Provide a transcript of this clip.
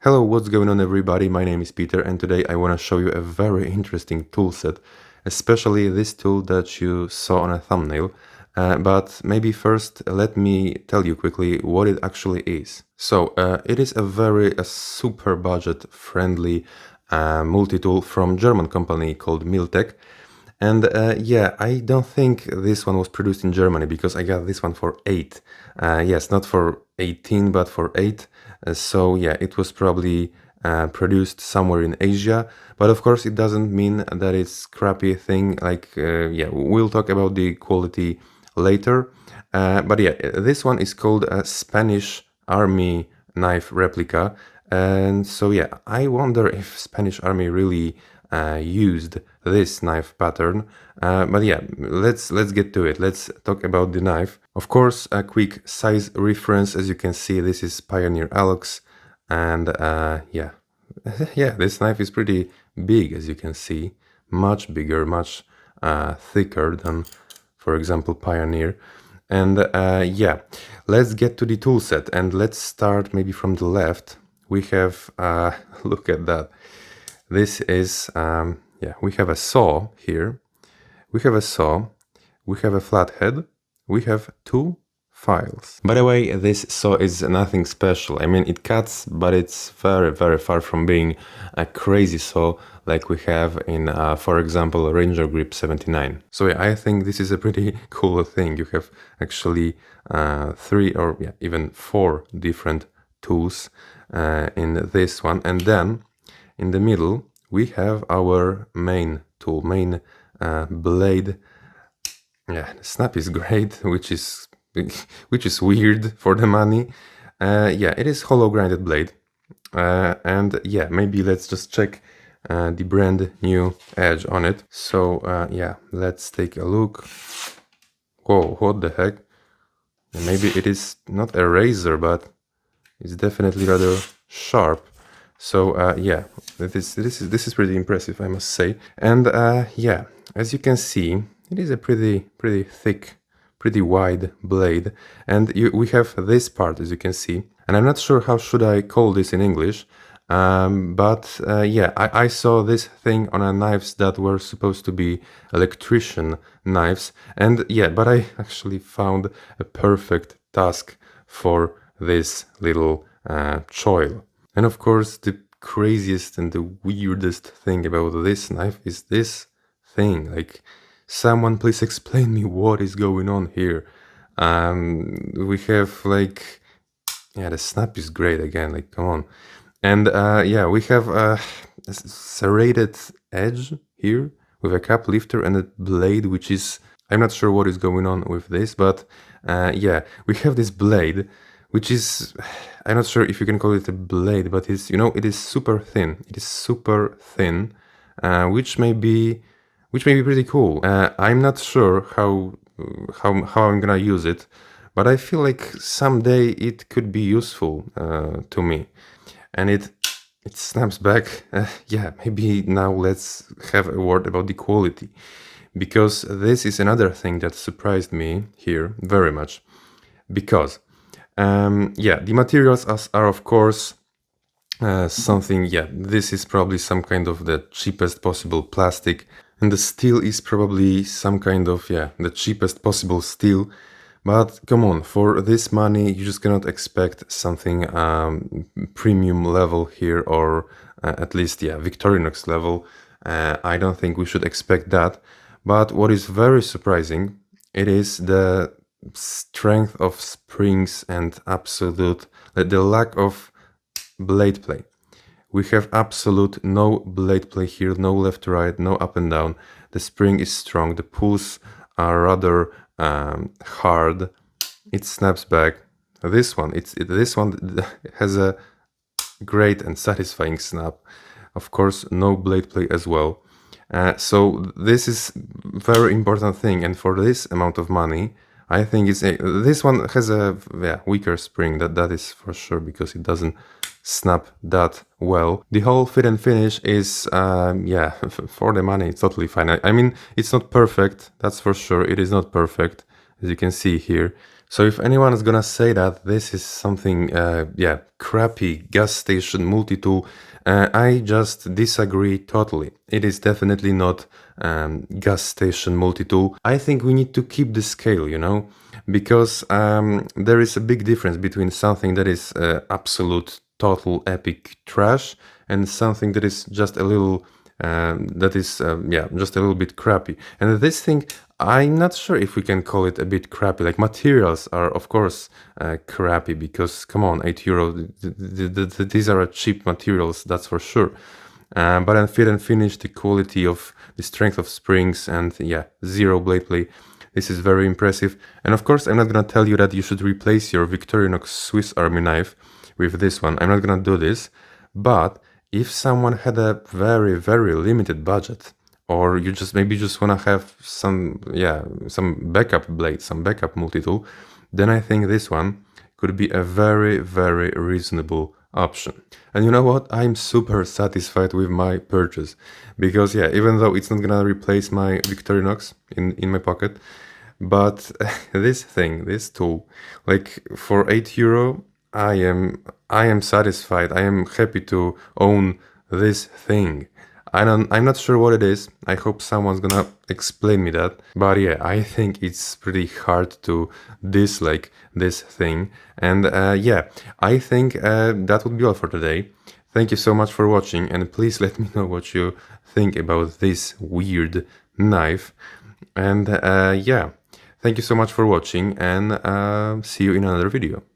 Hello, what's going on everybody? My name is Peter and today I want to show you a very interesting toolset, especially this tool that you saw on a thumbnail. But maybe first let me tell you quickly what it actually is. So it is a super budget friendly multi-tool from German company called Mil-Tec. And yeah, I don't think this one was produced in Germany because I got this one for 8. Yes, not for 18, but for 8. So yeah, it was probably produced somewhere in Asia. But of course, it doesn't mean that it's crappy thing. Like, yeah, we'll talk about the quality later. But yeah, this one is called a Spanish Army knife replica. And so yeah, I wonder if Spanish Army really used this knife pattern. But yeah, let's get to it. Let's talk about the knife. Of course, a quick size reference. As you can see, this is Pioneer Alex, and yeah, yeah, this knife is pretty big, as you can see, much bigger, much thicker than, for example, Pioneer. And yeah, let's get to the tool set, and let's start maybe from the left. We have look at that. This is, yeah, we have a saw here. We have a saw. We have a flathead. We have 2 files. By the way, this saw is nothing special. I mean, it cuts, but it's very far from being a crazy saw like we have in, for example, Ranger Grip 79. So yeah, I think this is a pretty cool thing. You have actually 3 or yeah, even 4 different tools in this one. And then in the middle, we have our main tool, main blade. Yeah, the snap is great, which is weird for the money. Yeah, it is hollow grinded blade. And yeah, maybe let's just check the brand new edge on it. So yeah, let's take a look. Whoa, what the heck? Maybe it is not a razor, but it's definitely rather sharp. So yeah, this is pretty impressive, I must say. And yeah, as you can see, it is a pretty thick, pretty wide blade. And we have this part, as you can see. And I'm not sure how should I call this in English. But yeah, I saw this thing on knives that were supposed to be electrician knives. And yeah, but I actually found a perfect task for this little choil. And of course, the craziest and the weirdest thing about this knife is this thing. Like, someone please explain me what is going on here. We have like, yeah, the snap is great again, like, come on. And yeah, we have a serrated edge here with a cap lifter and a blade, which is, I'm not sure what is going on with this, but yeah, we have this blade, which is, I'm not sure if you can call it a blade, but it's, you know, it is super thin. It is super thin, which may be pretty cool. I'm not sure how I'm gonna use it, but I feel like someday it could be useful to me. And it snaps back. Yeah, maybe now let's have a word about the quality, because this is another thing that surprised me here very much. Because yeah, the materials are of course something, yeah, this is probably some kind of the cheapest possible plastic, and the steel is probably some kind of, yeah, the cheapest possible steel. But come on, for this money, you just cannot expect something premium level here, or at least, yeah, Victorinox level. I don't think we should expect that. But what is very surprising, it is the strength of springs and absolute, the lack of blade play. We have absolute no blade play here, no left right, no up and down. The spring is strong, the pulls are rather hard. It snaps back. This one has a great and satisfying snap. Of course, no blade play as well. So this is very important thing, and for this amount of money, I think this one has a, yeah, weaker spring. That is for sure, because it doesn't snap that well. The whole fit and finish is, yeah, for the money, it's totally fine. I mean, it's not perfect, that's for sure. It is not perfect, as you can see here. So if anyone is gonna say that this is something, yeah, crappy gas station multi-tool, I just disagree totally. It is definitely not gas station multi-tool. I think we need to keep the scale, you know, because there is a big difference between something that is absolute total epic trash and something that is just a little yeah, just a little bit crappy. And this thing, I'm not sure if we can call it a bit crappy. Like, materials are of course crappy, because come on, €8, these are cheap materials, that's for sure. But on fit and finish, the quality of the strength of springs, and yeah, zero blade play, this is very impressive. And of course, I'm not gonna tell you that you should replace your Victorinox Swiss Army knife with this one. I'm not gonna do this. But if someone had a very, very limited budget, or you just maybe just wanna have some, yeah, some backup blade, some backup multi-tool, then I think this one could be a very, very reasonable option. And you know what? I'm super satisfied with my purchase, because yeah, even though it's not gonna replace my Victorinox in my pocket, but this thing, this tool, like for €8, I am satisfied. I am happy to own this thing. I'm not sure what it is. I hope someone's gonna explain me that. But yeah, I think it's pretty hard to dislike this thing. And yeah, I think that would be all for today. Thank you so much for watching, and please let me know what you think about this weird knife. And yeah, thank you so much for watching, and see you in another video.